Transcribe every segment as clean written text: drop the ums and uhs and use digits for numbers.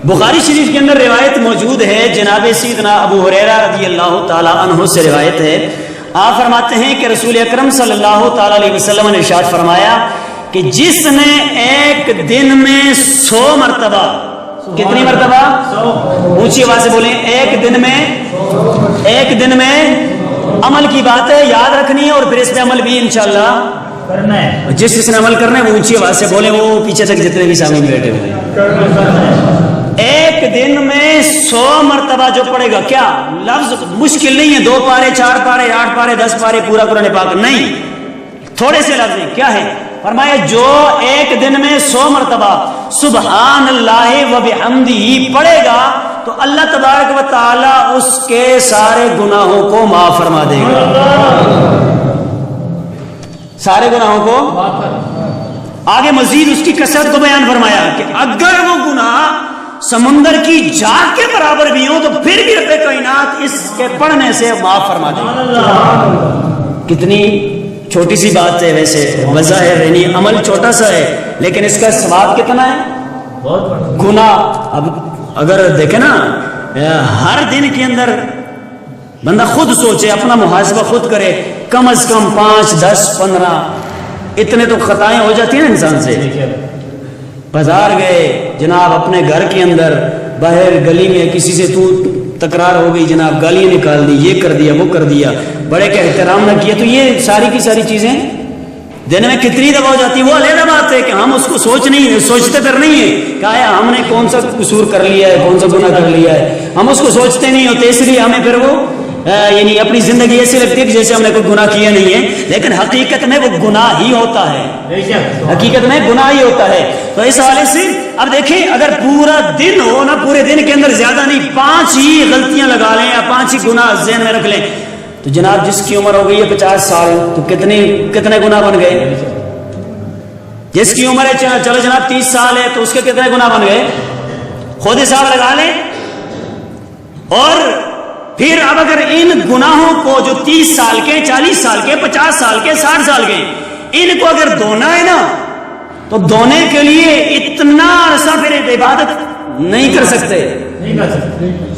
بخاری شریف کے اندر روایت موجود ہے، جناب سیدنا ابو ہریرہ رضی اللہ تعالی عنہ سے روایت ہے، آپ فرماتے ہیں کہ رسول اکرم صلی اللہ تعالی علیہ وسلم نے ارشاد فرمایا کہ جس نے ایک دن میں 100 مرتبہ، کتنی مرتبہ؟ اونچی آواز سے بولیں، ایک دن میں عمل کی بات ہے، یاد رکھنی ہے اور پھر اس پہ عمل بھی انشاءاللہ کرنا ہے۔ جس نے عمل کرنا ہے وہ اونچی آواز سے بولیں، وہ پیچھے تک جتنے بھی سامنے بیٹھے ہوئے ہیں۔ ایک دن میں 100 مرتبہ جو پڑھے گا، کیا لفظ مشکل نہیں ہے، 2 پارے 4 پارے 8 پارے 10 پارے پورا قرآن پاک نہیں، تھوڑے سے لفظ ہیں، کیا ہے؟ فرمایا جو ایک دن میں 100 مرتبہ سبحان اللہ و بحمدہ پڑھے گا تو اللہ تبارک و تعالی اس کے سارے گناہوں کو معاف فرما دے گا، سارے گناہوں کو۔ آگے مزید اس کی کثرت کو بیان فرمایا کہ اگر وہ گناہ سمندر کی جھاگ کے برابر بھی ہوں تو پھر بھی رب کائنات اس کے پڑھنے سے معاف فرما دے گا۔ کتنی چھوٹی سی بات ہے، ویسے بظاہر یعنی عمل چھوٹا سا ہے لیکن اس کا ثواب کتنا ہے، بہت بڑا۔ گناہ اب اگر دیکھیں نا، ہر دن کے اندر بندہ خود سوچے، اپنا محاسبہ خود کرے، کم از کم 5 10 15 اتنے تو خطائیں ہو جاتی ہیں نا انسان سے۔ بازار گئے جناب، اپنے گھر کے اندر باہر گلی میں کسی سے تو تکرار ہو گئی جناب، گالیاں نکال دی، یہ کر دیا وہ کر دیا، بڑے کا احترام نہ کیا، تو یہ ساری کی ساری چیزیں دن میں کتنی دفعہ ہو جاتی ہے، وہ علیحدہ بات ہے کہ ہم اس کو سوچتے پھر نہیں ہے کہ آیا ہم نے کون سا قصور کر لیا ہے، کون سا گناہ کر لیا ہے، ہم اس کو سوچتے نہیں ہوتے، اس لیے ہمیں پھر وہ یعنی اپنی زندگی ایسی لگتی ہے کہ جیسے ہم نے کوئی گناہ کیا نہیں ہے، لیکن حقیقت میں وہ گناہ ہی ہوتا ہے، حقیقت میں گناہ ہی ہوتا ہے۔ تو اس حوالے سے اب دیکھیں، اگر پورا دن ہو نا، پورے دن کے اندر زیادہ نہیں 5 ہی غلطیاں لگا لیں یا 5 ہی گناہ ذہن میں رکھ لیں تو جناب جس کی عمر ہو گئی ہے 50 سال تو کتنے گناہ بن گئے؟ جس کی عمر ہے چلو جناب 30 سال ہے تو اس کے کتنے گناہ بن گئے؟ خود حساب لگا لیں۔ اور پھر اب اگر ان گناہوں کو جو 30 سال کے 40 سال کے 50 سال کے 60 سال کے ان کو اگر دھونا ہے نا تو دھونے کے لیے اتنا عرصہ پھر عبادت نہیں کر سکتے،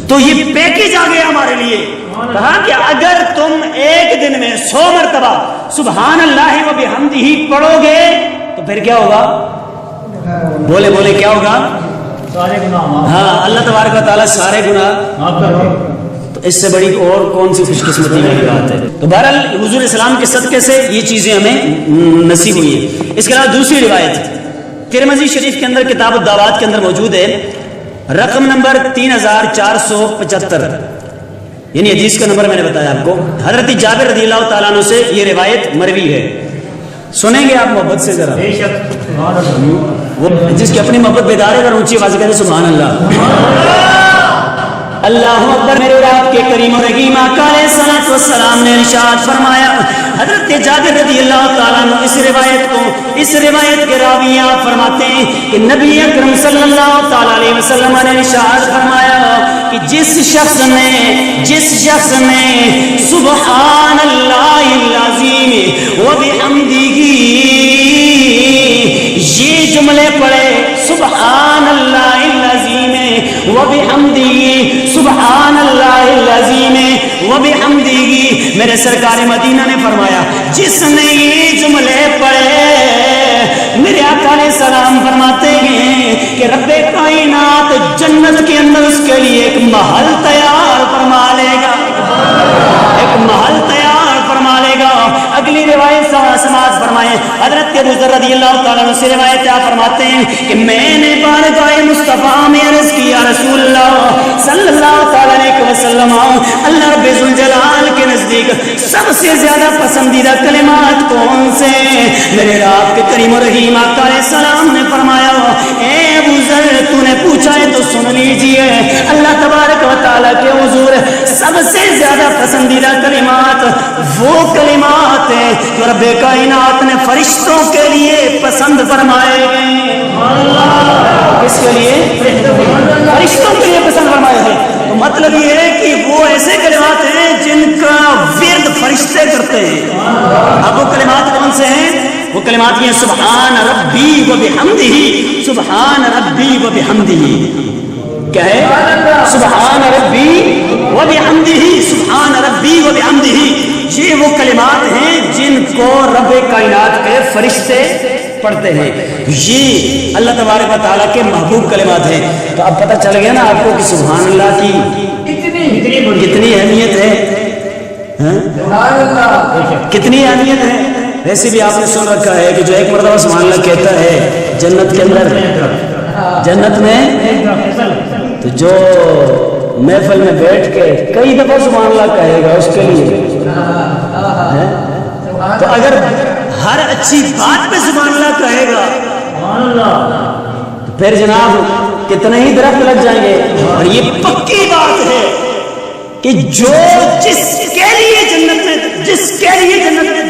تو یہ پیکیج آ گیا ہمارے لیے۔ کہا کہ اگر تم ایک دن میں 100 مرتبہ سبحان اللہ و بحمدہ پڑھو گے تو پھر کیا ہوگا؟ بولے کیا ہوگا؟ سارے گناہ، ہاں اللہ تبارک و تعالیٰ سارے گناہ معاف کر دے۔ تو اس سے بڑی اور کون سی خوش قسمتی والی بات ہے؟ تو بہرحال حضور اسلام کے صدقے سے یہ چیزیں ہمیں نصیب ہوئی ہیں۔ اس کے علاوہ دوسری روایت ترمذی شریف کے اندر کتاب الدعوات کے اندر موجود ہے، رقم نمبر 3475، یعنی حدیث کا نمبر میں نے بتایا آپ کو، حضرت جابر رضی اللہ تعالیٰ عنہ سے یہ روایت مروی ہے، سنیں گے آپ محبت سے ذرا، وہ جس کی اپنی محبت بیدار ہے، اگر اونچی آواز کہتے سبحان اللہ، اللہ اکبر۔ میرے رب کے کریم و رحیم آقا علیہ الصلوۃ والسلام نے ارشاد فرمایا، حضرت جابر رضی اللہ تعالیٰ عنہ اس روایت کے راویاں فرماتے ہیں کہ نبی اکرم صلی اللہ تعالیٰ علیہ وسلم نے ارشاد فرمایا کہ جس شخص نے سبحان اللہ العظیم و بحمدہ یہ جملے پڑھے، سبحان اللہ العظیم و بحمدہ، سبحان اللہ العظیم و بحمدہ، میرے سرکار مدینہ نے فرمایا جس نے یہ جملے پڑھے، میرے آقا علیہ السلام فرماتے ہیں کہ رب کائنات جنت کے اندر اس کے لیے ایک محل تیار فرما لے گا، ایک محل تیار فرما لے گا۔ اگلی روایت سماعت فرمائیں، حضرت ابو ذر رضی اللہ تعالیٰ عنہ سے روایت کیا فرماتے ہیں کہ میں نے بارگاہ مصطفیٰ میں عرض کیا رسول اللہ صلی اللہ تعالیٰ علیہ وسلم، اللہ رب ذوالجلال کے نزدیک سب سے زیادہ پسندیدہ کلمات کون سے؟ میرے رب کے کریم و رحیم آقا علیہ السلام نے فرمایا اے ابو ذر تو نے پوچھا ہے تو سن لیجئے، اللہ تبارک و تعالیٰ کے حضور سب سے زیادہ پسندیدہ کلمات وہ کلمات ہیں جو رب کائنات نے فرشتوں کے لیے پسند فرمائے گئے۔ کس کے لیے؟ فرشتوں کے لیے پسند فرمائے گئے۔ تو مطلب یہ ہے کہ وہ ایسے کلمات ہیں جن کا ورد فرشتے کرتے ہیں۔ اب وہ کلمات کون سے ہیں؟ وہ کلمات یہ سبحان ربی و بحمدہ، سبحان ربی و بحمدہ، کیا ہے؟ سبحان ربی و بحمدہ، سبحان ربی و بحمدہ، یہ وہ کلمات ہیں جن کو رب کائنات کے فرشتے پڑھتے ہیں، یہ اللہ تبارک و تعالیٰ کے محبوب کلمات ہیں۔ تو اب پتہ چل گیا نا آپ کو کہ سبحان اللہ کی کتنی اہمیت ہے، کتنی اہمیت ہے۔ ویسے بھی آپ نے سن رکھا ہے کہ جو ایک مرتبہ سبحان اللہ کہتا ہے جنت کے اندر، جنت میں، تو جو محفل میں بیٹھ کے کئی دفعہ سبحان اللہ کہے گا اس کے لیے، تو اگر ہر اچھی بات پہ سبحان اللہ کہے گا تو پھر جناب کتنے ہی درخت لگ جائیں گے۔ اور یہ پکی بات ہے کہ جو جس کے لیے جنت میں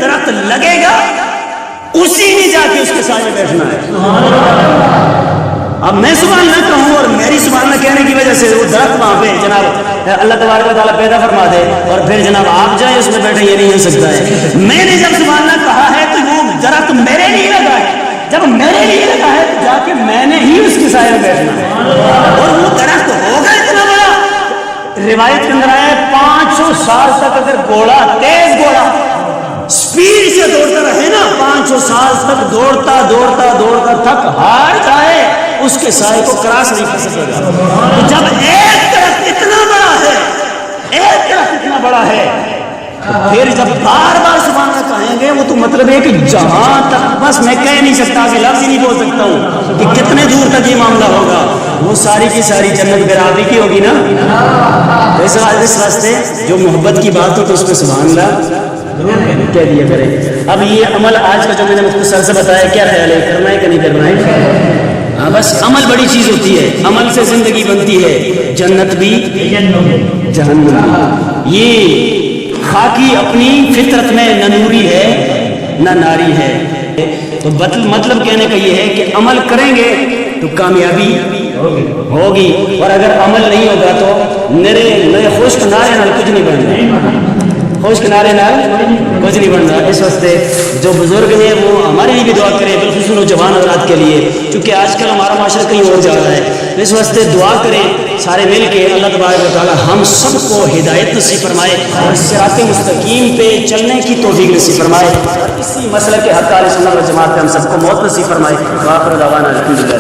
درخت لگے گا اسی میں جا کے اس کے سائے میں بیٹھنا ہے۔ اب میں سبحان اللہ کہوں اور میری سبحان اللہ کہنے کی وجہ سے وہ درخت وہاں پہ جناب اللہ تبارک و تعالیٰ پیدا فرما دے اور پھر جناب آپ جائیں اس میں بیٹھے، یہ نہیں ہو سکتا ہے۔ میں نے جب سبحان اللہ کہا ہے تو وہ درخت میرے لیے لگا ہے، جب میرے لیے لگا ہے تو جا کے میں نے ہی اس کے سائے میں بیٹھنا ہے۔ اور وہ درخت ہوگا اتنا بڑا، روایت کے اندر آیا ہے 500 سال تک اگر گھوڑا، تیز گھوڑا سپیڈ سے دوڑتا رہے نا، 500 سال تک دوڑتا دوڑتا دوڑتا تک ہار جائے، اس کے سائے کو کراس نہیں کر سکے گا۔ تو جب ایک درخت اتنا بڑا ہے، ایک درخت اتنا بڑا ہے، تو پھر جب بار بار سبحان اللہ کہیں گے وہ تو مطلب ہے کہ جہاں تک، بس میں کہہ نہیں سکتا کہ لفظ ہی نہیں بول سکتا ہوں کہ کتنے دور تک یہ معاملہ ہوگا، وہ ساری کی ساری جنت برابری کی ہوگی نا۔ اس واسطے جو محبت کی بات ہو تو اس میں سبحان اللہ کہہ دیا کرے۔ اب یہ عمل آج کا جو میں نے مختصر سے بتایا، کیا خیال ہے، کرنا ہے کہ نہیں کرنا ہے؟ ہاں بس عمل بڑی چیز ہوتی ہے، عمل سے زندگی بنتی ہے، جنت بھی جہنم بھی۔ یہ خاکی اپنی فطرت میں نہ نوری ہے نہ ناری ہے۔ تو مطلب کہنے کا یہ ہے کہ عمل کریں گے تو کامیابی ہوگی، اور اگر عمل نہیں ہوگا تو نئے خشک نعرے نال کچھ نہیں بن رہا، خشک نعرے نال کچھ نہیں بن رہا۔ اس واسطے جو بزرگ ہیں وہ ہمارے لیے بھی دعا کریں، بالخصوص نوجوان حضرات کے لیے، کیونکہ آج کل ہمارا معاشرہ کہیں اور جا رہا ہے۔ اس واسطے دعا کریں سارے مل کے، اللہ تبارک و تعالی ہم سب کو ہدایت نصیب فرمائے اور صراط مستقیم پہ چلنے کی توفیق نصیب فرمائے، اور اسی مسئلہ کے حق اہل سنت و جماعت پہ ہم سب کو موت نصیب فرمائے۔ وآخر دعوانا الحمدللہ۔